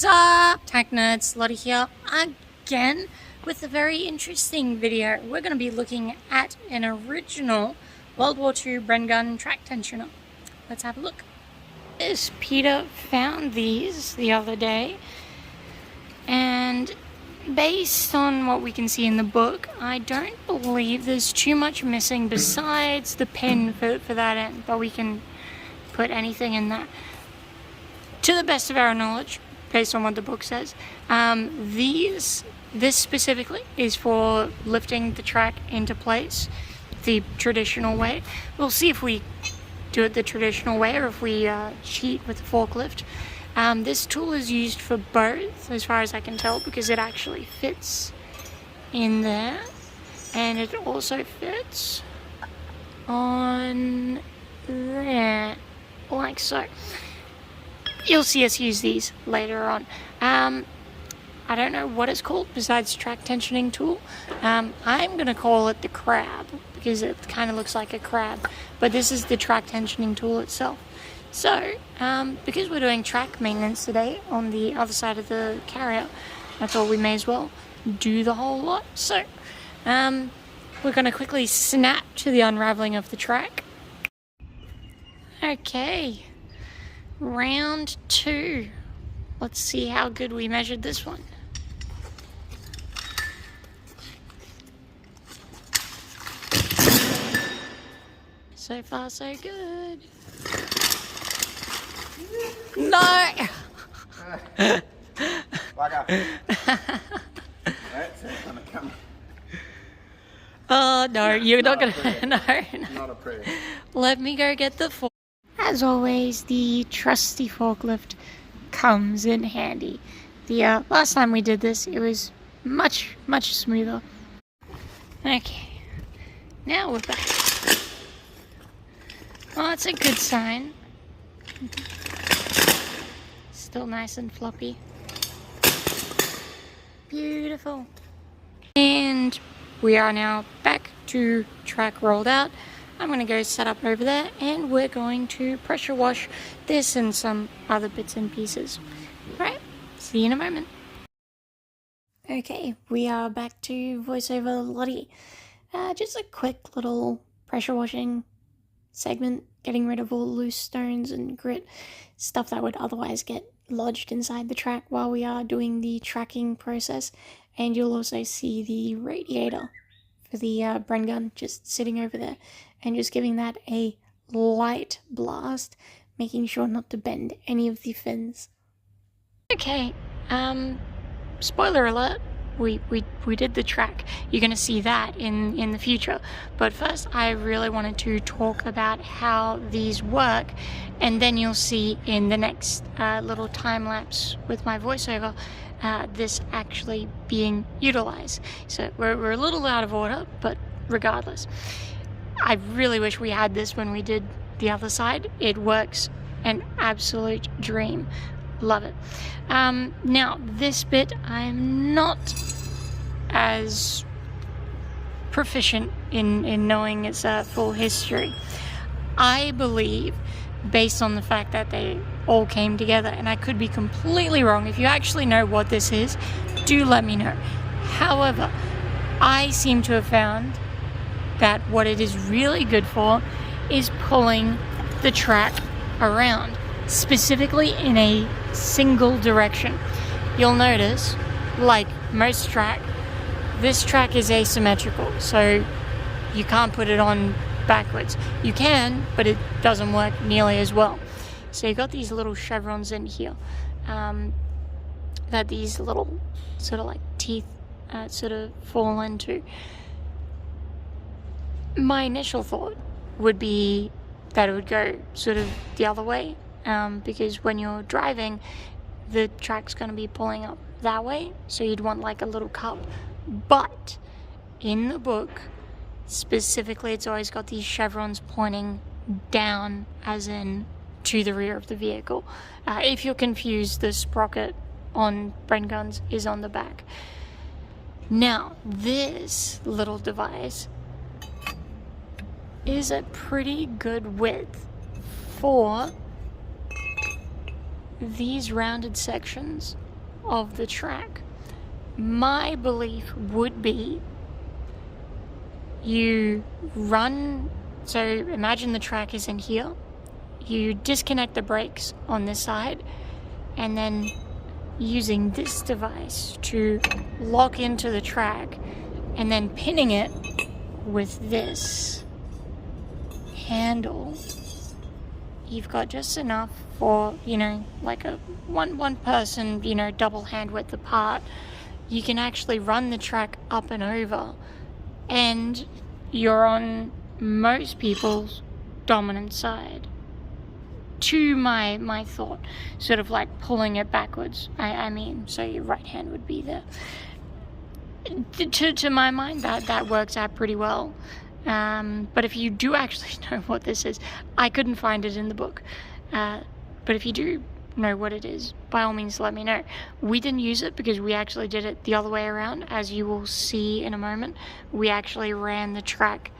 What's up, tech nerds? Lottie here again with a very interesting video. We're going to be looking at an original World War II Bren gun track tensioner. Let's have a look. Peter found these the other day, and based on what we can see in the book, I don't believe there's too much missing besides the pin for that end, but we can put anything in that. To the best of our knowledge, based on what the book says, this specifically is for lifting the track into place the traditional way. We'll see if we do it the traditional way or if we cheat with the forklift. This tool is used for both, as far as I can tell, because it actually fits in there, and it also fits on there, like so. You'll see us use these later on. I don't know what it's called besides track tensioning tool. I'm going to call it the crab because it kind of looks like a crab, but this is the track tensioning tool itself. So, because we're doing track maintenance today on the other side of the carrier, I thought we may as well do the whole lot. So, we're going to quickly snap to the unraveling of the track. Okay. Round 2. Let's see how good we measured this one. So far, so good. No! Back up. That's it, gonna come. Oh, no, you're not gonna. No. Not a prayer. Let me go get the fork. As always, the trusty forklift comes in handy. The last time we did this, it was much smoother. Okay, now we're back. Oh, that's a good sign. Still nice and floppy. Beautiful. And we are now back to track rolled out. I'm going to go set up over there, and we're going to pressure wash this and some other bits and pieces. Alright, see you in a moment. Okay, we are back to voiceover Lottie. Just a quick little pressure washing segment, getting rid of all loose stones and grit, stuff that would otherwise get lodged inside the track while we are doing the tracking process. And you'll also see the radiator for the Bren gun just sitting over there, and just giving that a light blast, making sure not to bend any of the fins. Okay, spoiler alert, we did the track. You're going to see that in the future. But first, I really wanted to talk about how these work, and then you'll see in the next little time lapse with my voiceover this actually being utilized. So we're a little out of order, but regardless, I really wish we had this when we did the other side. It works an absolute dream. Love it. Now, this bit I'm not as proficient in knowing its full history. I believe, based on the fact that they all came together, and I could be completely wrong. If you actually know what this is, do let me know. However, I seem to have found that what it is really good for is pulling the track around, specifically in a single direction. You'll notice, like most track, this track is asymmetrical, so you can't put it on backwards. You can, but it doesn't work nearly as well. So you've got these little chevrons in here that these little sort of like teeth sort of fall into. My initial thought would be that it would go sort of the other way, because when you're driving, the track's going to be pulling up that way, so you'd want like a little cup. But in the book, specifically, it's always got these chevrons pointing down, as in to the rear of the vehicle. If you're confused, the sprocket on Bren guns is on the back. Now, this little device is a pretty good width for these rounded sections of the track. My belief would be you run, so imagine the track is in here, you disconnect the brakes on this side, and then using this device to lock into the track, and then pinning it with this handle, you've got just enough for, like a one person, double hand width apart. You can actually run the track up and over, and you're on most people's dominant side. To my thought, sort of like pulling it backwards. I mean, so your right hand would be there. To my mind, that works out pretty well. But if you do actually know what this is, I couldn't find it in the book. But if you do know what it is, by all means let me know. We didn't use it because we actually did it the other way around, as you will see in a moment. We actually ran the track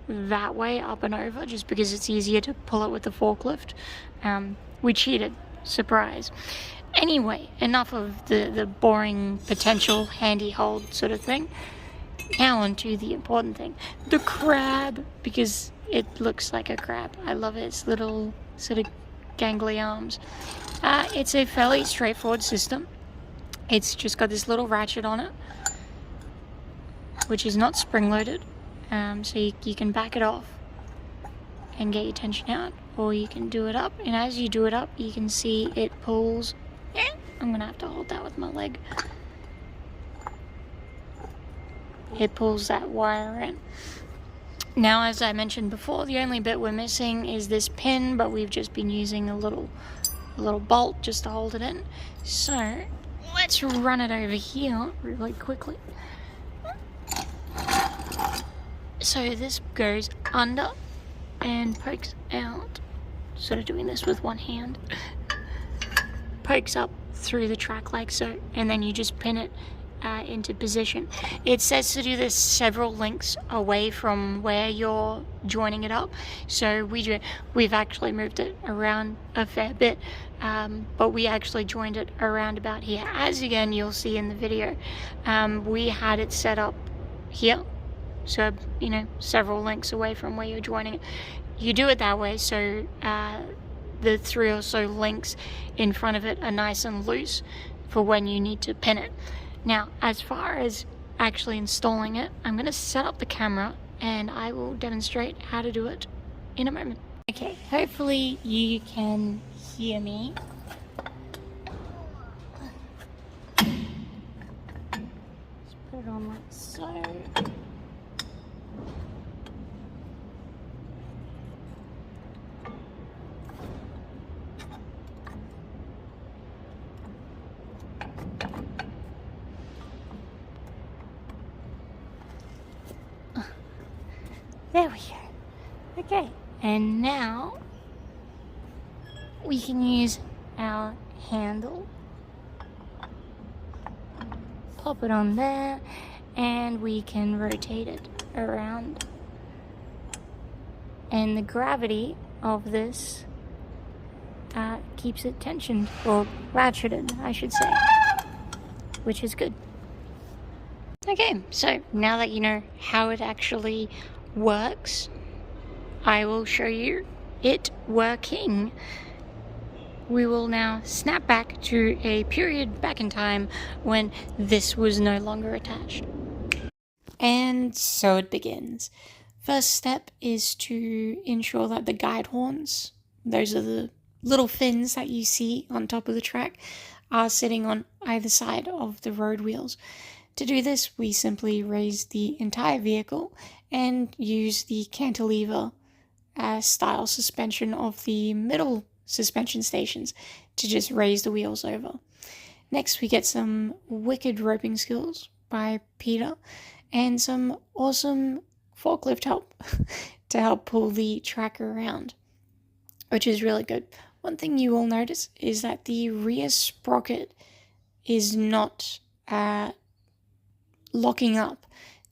that way, up and over, just because it's easier to pull it with the forklift. We cheated. Surprise. Anyway, enough of the boring potential handy hold sort of thing. Now on to the important thing. The crab, because it looks like a crab. I love its little sort of gangly arms. It's a fairly straightforward system. It's just got this little ratchet on it, which is not spring-loaded. So you can back it off and get your tension out, or you can do it up, and as you do it up, you can see it pulls. I'm gonna have to hold that with my leg. It pulls that wire in. Now, as I mentioned before, the only bit we're missing is this pin, but we've just been using a little bolt just to hold it in. So let's run it over here really quickly. So this goes under and pokes out, sort of doing this with one hand, pokes up through the track like so, and then you just pin it into position. It says to do this several links away from where you're joining it up, so we've actually moved it around a fair bit, but we actually joined it around about here. As again you'll see in the video, we had it set up here, so several links away from where you're joining it. You do it that way so the 3 or so links in front of it are nice and loose for when you need to pin it. Now, as far as actually installing it, I'm going to set up the camera and I will demonstrate how to do it in a moment. Okay, hopefully you can hear me. Just put it on like so. There we go. Okay, and now we can use our handle. Pop it on there, and we can rotate it around. And the gravity of this keeps it tensioned, or ratcheted, I should say, which is good. Okay, so now that you know how it actually works, I will show you it working. We will now snap back to a period back in time when this was no longer attached. And so it begins. First step is to ensure that the guide horns, those are the little fins that you see on top of the track, are sitting on either side of the road wheels. To do this, we simply raise the entire vehicle and use the cantilever style suspension of the middle suspension stations to just raise the wheels over. Next, we get some wicked roping skills by Peter and some awesome forklift help to help pull the tracker around, which is really good. One thing you will notice is that the rear sprocket is not locking up.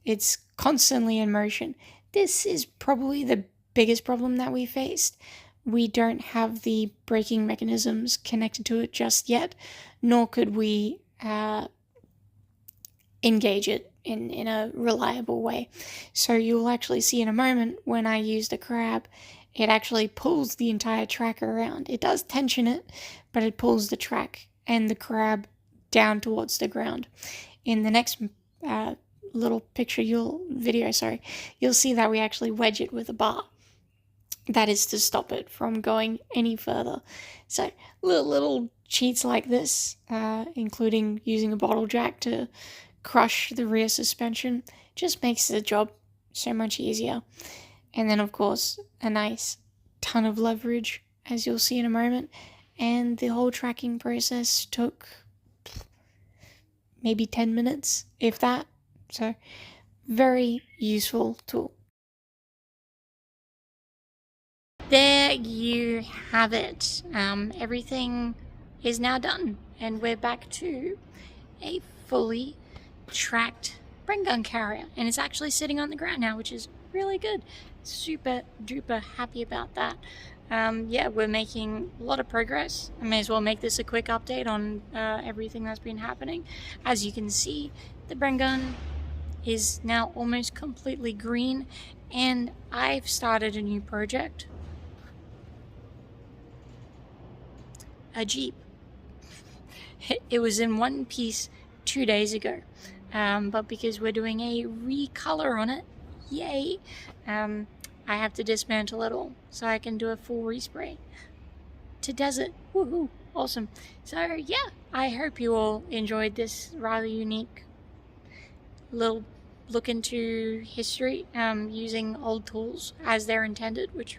It's constantly in motion. This is probably the biggest problem that we faced. We don't have the braking mechanisms connected to it just yet, nor could we engage it in a reliable way. So you'll actually see in a moment when I use the crab, it actually pulls the entire track around. It does tension it, but it pulls the track and the crab down towards the ground. In the next little picture, you'll see that we actually wedge it with a bar. That is to stop it from going any further. So little cheats like this, including using a bottle jack to crush the rear suspension, just makes the job so much easier. And then, of course, a nice ton of leverage, as you'll see in a moment. And the whole tracking process took maybe 10 minutes, if that. So, very useful tool. There you have it. Everything is now done, and we're back to a fully tracked Bren gun carrier, and it's actually sitting on the ground now, which is really good. Super duper happy about that. Yeah, we're making a lot of progress. I may as well make this a quick update on everything that's been happening. As you can see, the Bren gun is now almost completely green, and I've started a new project. A Jeep. It was in one piece 2 days ago, but because we're doing a recolor on it, yay, I have to dismantle it all so I can do a full respray to desert. Woohoo, awesome. So yeah, I hope you all enjoyed this rather unique little look into history, using old tools as they're intended, which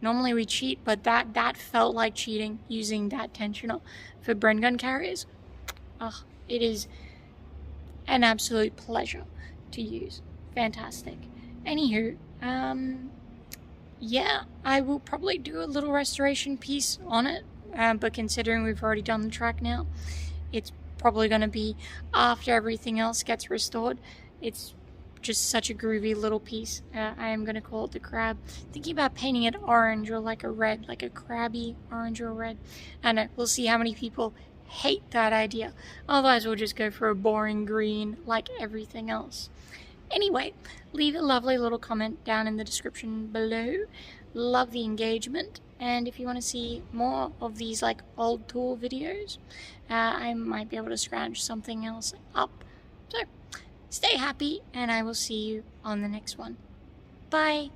normally we cheat, but that felt like cheating, using that tensioner for Bren gun carriers. It is an absolute pleasure to use. Fantastic. Anywho, yeah, I will probably do a little restoration piece on it, but considering we've already done the track now, it's probably going to be after everything else gets restored. It's just such a groovy little piece. I am going to call it the crab. Thinking about painting it orange or like a red, like a crabby orange or red. I know, we'll see how many people hate that idea. Otherwise we'll just go for a boring green like everything else. Anyway, leave a lovely little comment down in the description below. Love the engagement, and if you want to see more of these like old tool videos, I might be able to scrounge something else up. So stay happy, and I will see you on the next one. Bye!